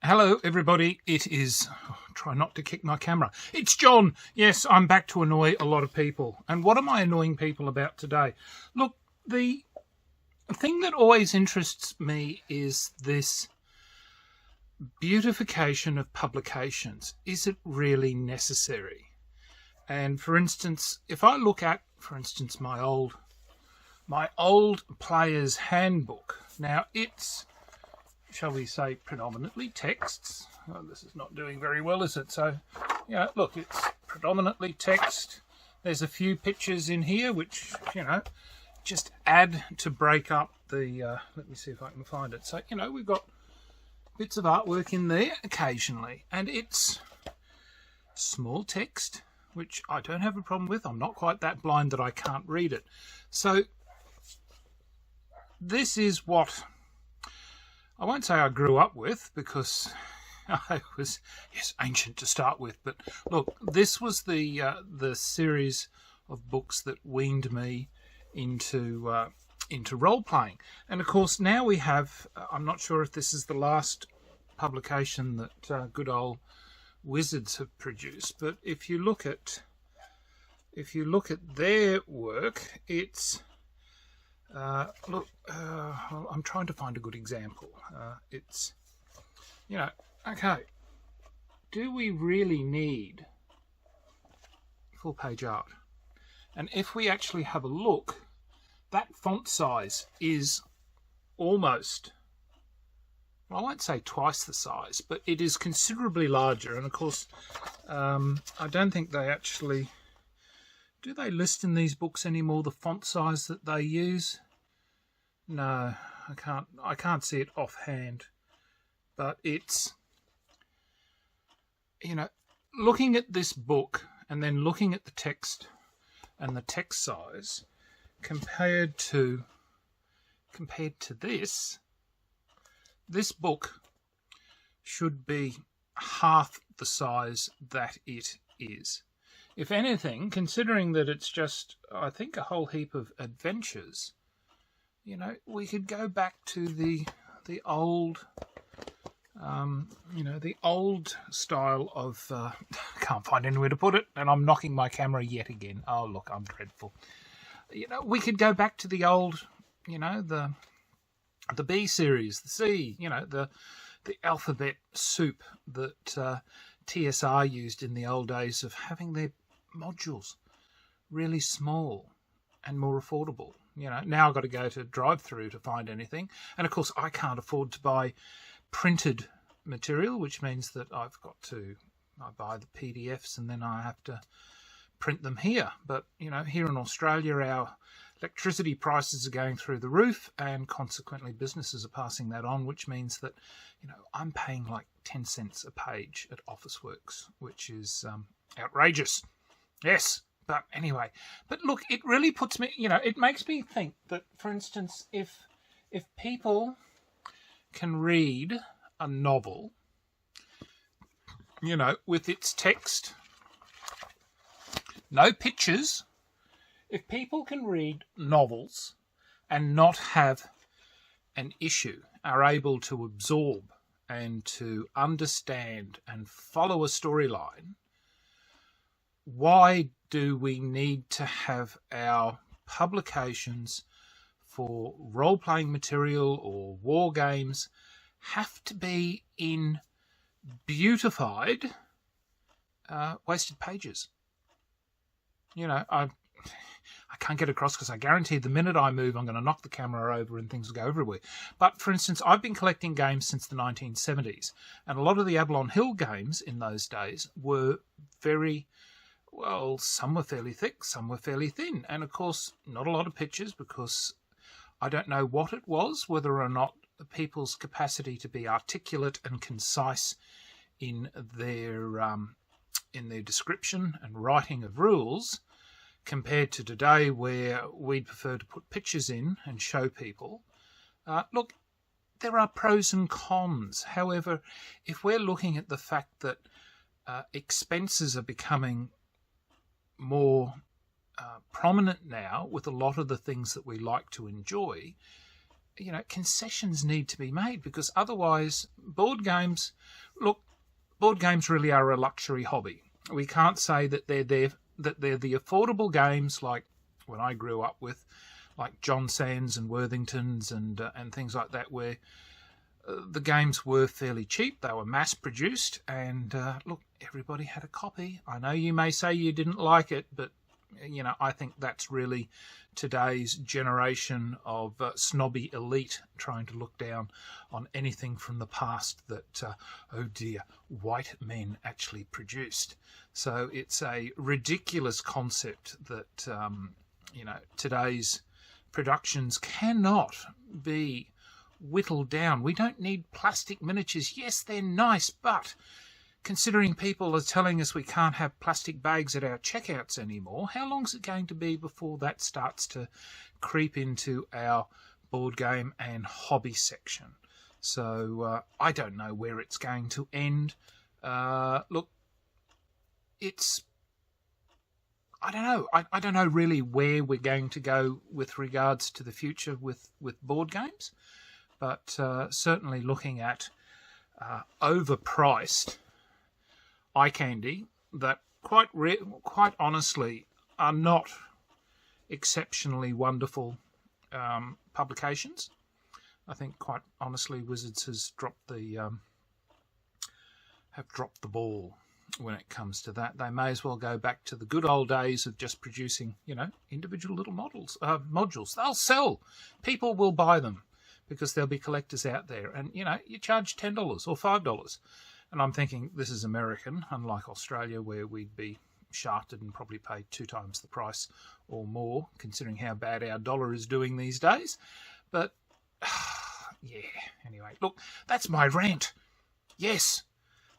Hello, everybody. It is... try not to kick my camera. It's John. Yes, I'm back to annoy a lot of people. And what am I annoying people about today? Look, the thing that always interests me is this beautification of publications. Is it really necessary? And for instance, if I look at, for instance, my old player's handbook. Now, it's, shall we say, predominantly texts. Oh, this is not doing very well, is it? So, look, it's predominantly text. There's a few pictures in here which, just add to break up the... let me see if I can find it. So, we've got bits of artwork in there occasionally. And it's small text, which I don't have a problem with. I'm not quite that blind that I can't read it. So, this is what... I won't say I grew up with, because I was, ancient to start with. But look, this was the series of books that weaned me into role-playing. And of course, now we have, I'm not sure if this is the last publication that good old Wizards have produced, but if you look at their work, it's... I'm trying to find a good example. It's, okay, do we really need full page art? And if we actually have a look, that font size is almost, well, I won't say twice the size, but it is considerably larger. And of course, I don't think they actually... Do they list in these books anymore the font size that they use? No, I can't see it offhand. But it's, looking at this book and then looking at the text and the text size compared to this book should be half the size that it is. If anything, considering that it's just, I think, a whole heap of adventures, we could go back to the old, the old style of, can't find anywhere to put it, and I'm knocking my camera yet again. Oh, look, I'm dreadful. We could go back to the old, the B series, the C, the alphabet soup that TSR used in the old days of having their modules really small and more affordable. Now I've got to go to drive-through to find anything, and of course I can't afford to buy printed material, which means that I buy the PDFs and then I have to print them here. But here in Australia, our electricity prices are going through the roof, and consequently businesses are passing that on, which means that I'm paying like 10 cents a page at Officeworks, which is outrageous. Yes, but anyway. But look, it really puts me, it makes me think that, for instance, if people can read a novel, with its text, no pictures, if people can read novels and not have an issue, are able to absorb and to understand and follow a storyline, why do we need to have our publications for role-playing material or war games have to be in beautified, wasted pages? I can't get across because I guarantee the minute I move, I'm going to knock the camera over and things will go everywhere. But for instance, I've been collecting games since the 1970s, and a lot of the Avalon Hill games in those days were very, well, some were fairly thick, some were fairly thin. And of course, not a lot of pictures, because I don't know what it was, whether or not the people's capacity to be articulate and concise in their description and writing of rules, compared to today where we'd prefer to put pictures in and show people. Look, there are pros and cons. However, if we're looking at the fact that expenses are becoming more prominent now with a lot of the things that we like to enjoy, you know, concessions need to be made, because otherwise board games, look, board games really are a luxury hobby. We can't say that they're there, that they're the affordable games like when I grew up with, like John Sands and Worthingtons and things like that, where the games were fairly cheap, they were mass produced, and look, everybody had a copy. I know you may say you didn't like it, but you know, I think that's really today's generation of snobby elite trying to look down on anything from the past that, oh dear, white men actually produced. So it's a ridiculous concept that, you know, today's productions cannot be whittled down. We don't need plastic miniatures. Yes, they're nice, but considering people are telling us we can't have plastic bags at our checkouts anymore, how long is it going to be before that starts to creep into our board game and hobby section? So I don't know where it's going to end. Look, it's... I don't know. I don't know really where we're going to go with regards to the future with board games. But certainly looking at overpriced eye candy that quite honestly are not exceptionally wonderful publications. I think quite honestly Wizards has dropped the ball when it comes to that. They may as well go back to the good old days of just producing, you know, individual little modules. They'll sell. People will buy them because there'll be collectors out there, and you know, you charge $10 or $5. And I'm thinking this is American, unlike Australia where we'd be shafted and probably pay 2 times the price or more, considering how bad our dollar is doing these days. But, yeah, anyway, look, that's my rant. Yes,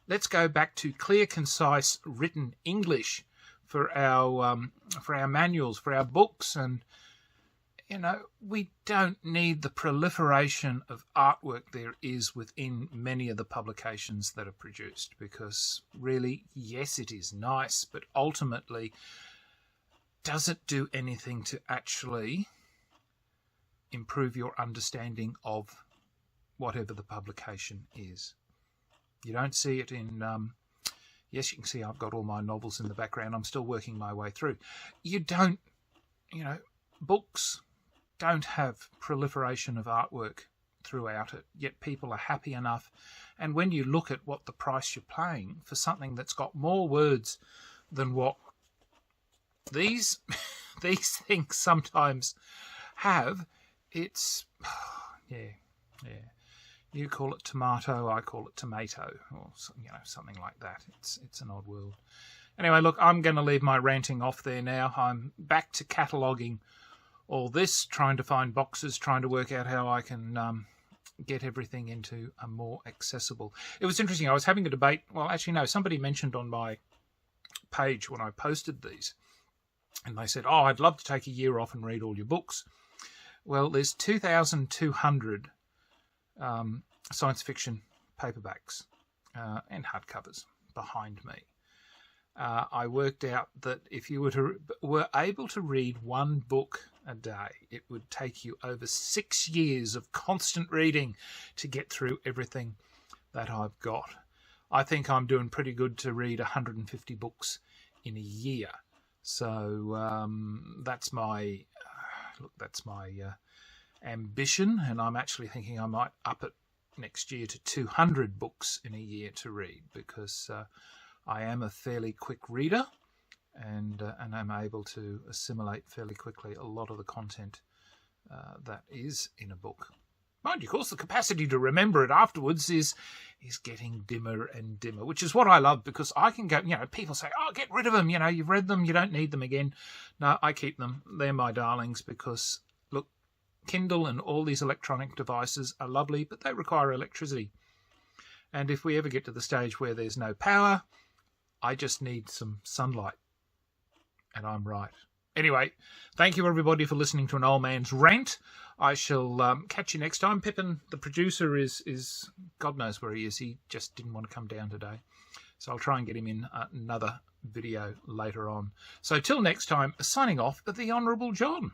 let's go back to clear, concise, written English for our manuals, for our books, and you know, we don't need the proliferation of artwork there is within many of the publications that are produced, because really, yes, it is nice, but ultimately, does it do anything to actually improve your understanding of whatever the publication is? You don't see it in... yes, you can see I've got all my novels in the background. I'm still working my way through. You don't, you know, books don't have proliferation of artwork throughout it, yet people are happy enough. And when you look at what the price you're paying for something that's got more words than what these things sometimes have, it's yeah. You call it tomato, I call it tomato, or you know, something like that. It's an odd world. Anyway, look, I'm going to leave my ranting off there now. I'm back to cataloguing all this, trying to find boxes, trying to work out how I can get everything into a more accessible... It was interesting, I was having a debate... Well, actually, no, somebody mentioned on my page when I posted these, and they said, oh, I'd love to take a year off and read all your books. Well, there's 2,200 science fiction paperbacks and hardcovers behind me. I worked out that if you were able to read one book a day, it would take you over 6 years of constant reading to get through everything that I've got. I think I'm doing pretty good to read 150 books in a year. So that's my ambition, and I'm actually thinking I might up it next year to 200 books in a year to read, because I am a fairly quick reader, and I'm able to assimilate fairly quickly a lot of the content that is in a book. Mind you, of course, the capacity to remember it afterwards is getting dimmer and dimmer, which is what I love, because I can go, you know, people say, oh, get rid of them, you know, you've read them, you don't need them again. No, I keep them. They're my darlings, because, look, Kindle and all these electronic devices are lovely, but they require electricity. And if we ever get to the stage where there's no power, I just need some sunlight. And I'm right. Anyway, thank you everybody for listening to an old man's rant. I shall catch you next time. Pippin, the producer, is God knows where he is. He just didn't want to come down today. So I'll try and get him in another video later on. So till next time, signing off, the Honourable John.